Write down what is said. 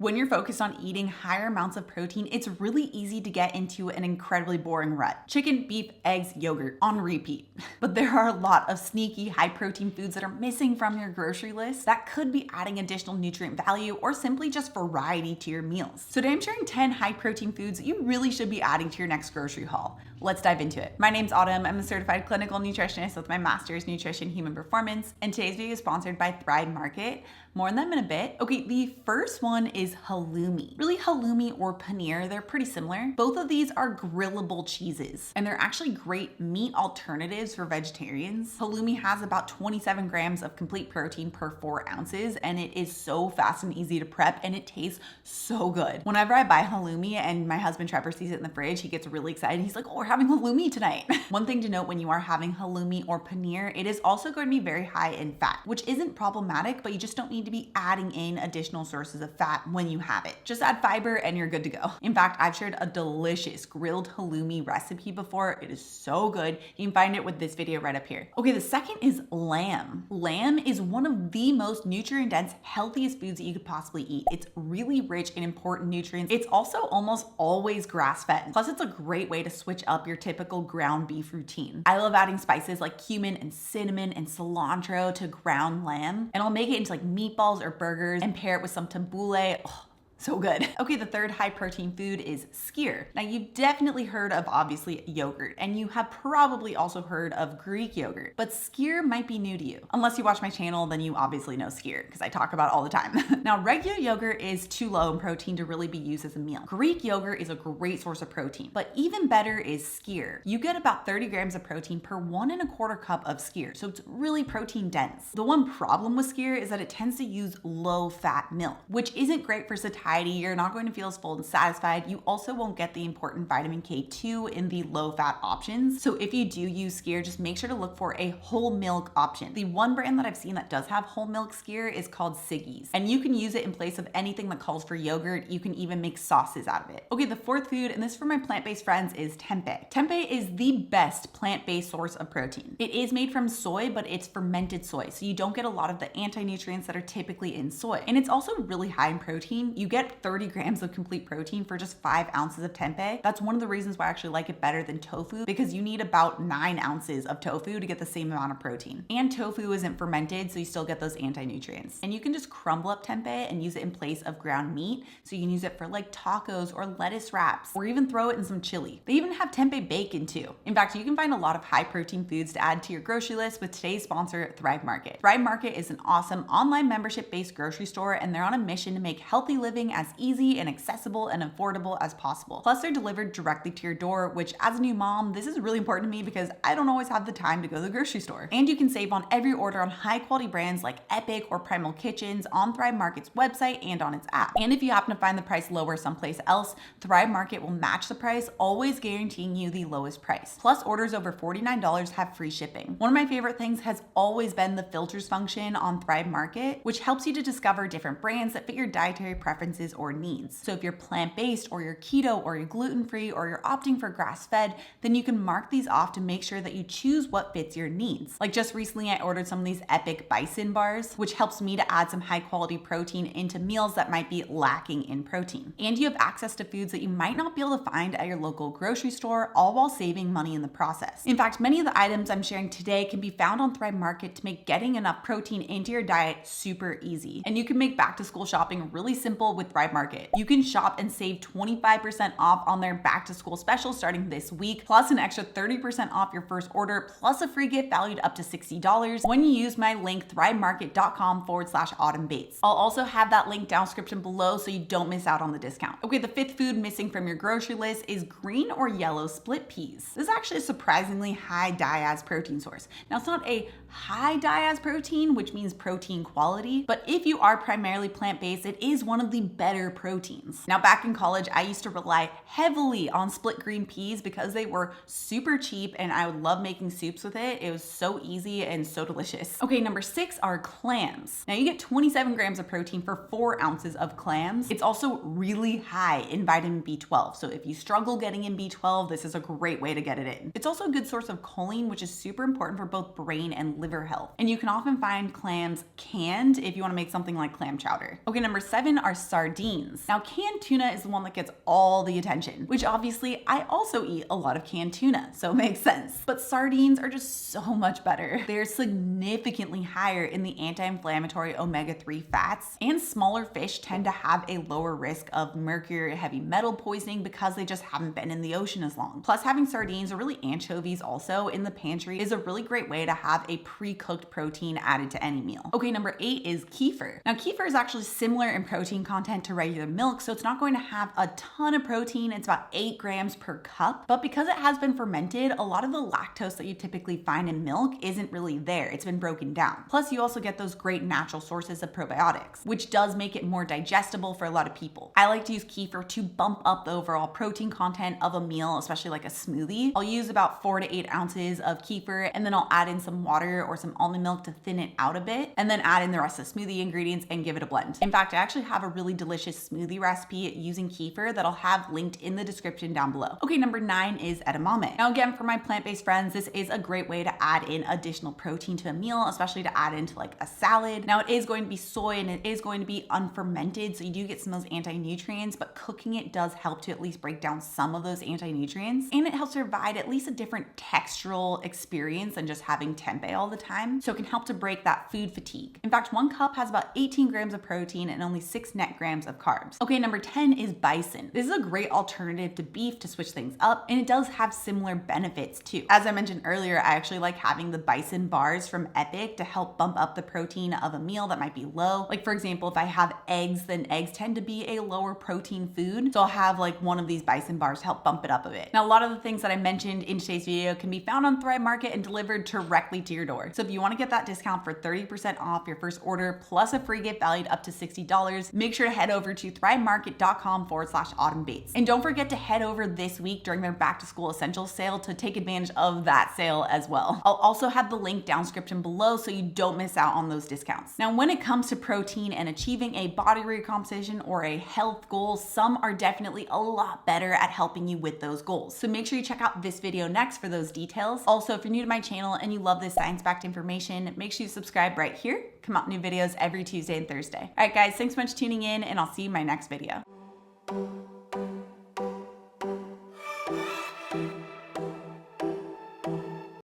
When you're focused on eating higher amounts of protein, it's really easy to get into an incredibly boring rut. Chicken, beef, eggs, yogurt on repeat. But there are a lot of sneaky high protein foods that are missing from your grocery list that could be adding additional nutrient value or simply just variety to your meals. So today I'm sharing 10 high protein foods that you really should be adding to your next grocery haul. Let's dive into it. My name's Autumn. I'm a certified clinical nutritionist with my master's in nutrition human performance, and today's video is sponsored by Thrive Market. More on them in a bit. Okay, the first one is halloumi. Really, halloumi or paneer, they're pretty similar. Both of these are grillable cheeses, and they're actually great meat alternatives for vegetarians. Halloumi has about 27 grams of complete protein per 4 ounces, and it is so fast and easy to prep, and it tastes so good. Whenever I buy halloumi and my husband Trevor sees it in the fridge, he gets really excited. He's like, oh, we're having halloumi tonight. One thing to note when you are having halloumi or paneer, it is also going to be very high in fat, which isn't problematic, but you just don't need to be adding in additional sources of fat when you have it. Just add fiber and you're good to go. In fact, I've shared a delicious grilled halloumi recipe before. It is so good. You can find it with this video right up here. Okay, the second is lamb. Lamb is one of the most nutrient-dense, healthiest foods that you could possibly eat. It's really rich in important nutrients. It's also almost always grass-fed. Plus, it's a great way to switch up your typical ground beef routine. I love adding spices like cumin and cinnamon and cilantro to ground lamb, and I'll make it into like meatballs or burgers and pair it with some tabbouleh. Oh, so good. Okay, the third high protein food is skyr. Now you've definitely heard of obviously yogurt, and you have probably also heard of Greek yogurt, but skyr might be new to you. Unless you watch my channel, then you obviously know skyr because I talk about it all the time. Now regular yogurt is too low in protein to really be used as a meal. Greek yogurt is a great source of protein, but even better is skyr. You get about 30 grams of protein per 1 1/4 cup of skyr, so it's really protein dense. The one problem with skyr is that it tends to use low fat milk, which isn't great for satiety. You're not going to feel as full and satisfied. You also won't get the important vitamin K2 in the low fat options. So if you do use skyr, just make sure to look for a whole milk option. The one brand that I've seen that does have whole milk skyr is called Siggy's, and you can use it in place of anything that calls for yogurt. You can even make sauces out of it. Okay, the fourth food, and this for my plant-based friends, is tempeh. Tempeh is the best plant-based source of protein. It is made from soy, but it's fermented soy, so you don't get a lot of the anti-nutrients that are typically in soy. And it's also really high in protein. You get 30 grams of complete protein for just 5 ounces of tempeh. That's one of the reasons why I actually like it better than tofu, because you need about 9 ounces of tofu to get the same amount of protein. And tofu isn't fermented, so you still get those anti-nutrients. And you can just crumble up tempeh and use it in place of ground meat. So you can use it for like tacos or lettuce wraps, or even throw it in some chili. They even have tempeh bacon too. In fact, you can find a lot of high protein foods to add to your grocery list with today's sponsor, Thrive Market. Thrive Market is an awesome online membership-based grocery store, and they're on a mission to make healthy living as easy and accessible and affordable as possible. Plus, they're delivered directly to your door, which as a new mom, this is really important to me because I don't always have the time to go to the grocery store. And you can save on every order on high quality brands like Epic or Primal Kitchens on Thrive Market's website and on its app. And if you happen to find the price lower someplace else, Thrive Market will match the price, always guaranteeing you the lowest price. Plus, orders over $49 have free shipping. One of my favorite things has always been the filters function on Thrive Market, which helps you to discover different brands that fit your dietary preferences or needs. So if you're plant-based or you're keto or you're gluten-free or you're opting for grass-fed, then you can mark these off to make sure that you choose what fits your needs. Like just recently, I ordered some of these epic bison bars, which helps me to add some high-quality protein into meals that might be lacking in protein. And you have access to foods that you might not be able to find at your local grocery store, all while saving money in the process. In fact, many of the items I'm sharing today can be found on Thrive Market to make getting enough protein into your diet super easy. And you can make back-to-school shopping really simple with Thrive Market. You can shop and save 25% off on their back to school special starting this week, plus an extra 30% off your first order, plus a free gift valued up to $60 when you use my link thrivemarket.com/autumnbates. I'll also have that link down description below so you don't miss out on the discount. Okay, the fifth food missing from your grocery list is green or yellow split peas. This is actually a surprisingly high diaz protein source. Now it's not a high diaz protein, which means protein quality, but if you are primarily plant-based, it is one of the better proteins. Now back in college, I used to rely heavily on split green peas because they were super cheap and I would love making soups with it. It was so easy and so delicious. Okay, number 6 are clams. Now you get 27 grams of protein for 4 ounces of clams. It's also really high in vitamin B12. So if you struggle getting in B12, this is a great way to get it in. It's also a good source of choline, which is super important for both brain and liver health. And you can often find clams canned if you want to make something like clam chowder. Okay, number 7 are sardines. Now, canned tuna is the one that gets all the attention, which obviously I also eat a lot of canned tuna, so it makes sense. But sardines are just so much better. They're significantly higher in the anti-inflammatory omega-3 fats, and smaller fish tend to have a lower risk of mercury or heavy metal poisoning because they just haven't been in the ocean as long. Plus, having sardines, or really anchovies also, in the pantry is a really great way to have a pre-cooked protein added to any meal. Okay, number 8 is kefir. Now, kefir is actually similar in protein content to regular milk, so it's not going to have a ton of protein. It's about 8 grams per cup, but because it has been fermented, a lot of the lactose that you typically find in milk isn't really there. It's been broken down. Plus, you also get those great natural sources of probiotics, which does make it more digestible for a lot of people. I like to use kefir to bump up the overall protein content of a meal, especially like a smoothie. I'll use about 4 to 8 ounces of kefir, and then I'll add in some water or some almond milk to thin it out a bit, and then add in the rest of the smoothie ingredients and give it a blend. In fact, I actually have a really delicious smoothie recipe using kefir that I'll have linked in the description down below. Okay, number 9 is edamame. Now again, for my plant-based friends, this is a great way to add in additional protein to a meal, especially to add into like a salad. Now, it is going to be soy and it is going to be unfermented, so you do get some of those anti-nutrients, but cooking it does help to at least break down some of those anti-nutrients, and it helps provide at least a different textural experience than just having tempeh all the time, so it can help to break that food fatigue. In fact, 1 cup has about 18 grams of protein and only 6 net grams of carbs. Okay, number 10 is bison. This is a great alternative to beef to switch things up, and it does have similar benefits too. As I mentioned earlier, I actually like having the bison bars from Epic to help bump up the protein of a meal that might be low. Like for example, if I have eggs, then eggs tend to be a lower protein food, so I'll have like one of these bison bars to help bump it up a bit. Now, a lot of the things that I mentioned in today's video can be found on Thrive Market and delivered directly to your door. So if you want to get that discount for 30% off your first order plus a free gift valued up to $60, make sure to head over to thrivemarket.com/autumnbates. And don't forget to head over this week during their back to school essentials sale to take advantage of that sale as well. I'll also have the link down description below so you don't miss out on those discounts. Now, when it comes to protein and achieving a body recomposition or a health goal, some are definitely a lot better at helping you with those goals. So make sure you check out this video next for those details. Also, if you're new to my channel and you love this science-backed information, make sure you subscribe right here. Come out new videos every Tuesday and Thursday. All right, guys, thanks so much for tuning in, and I'll see you in my next video.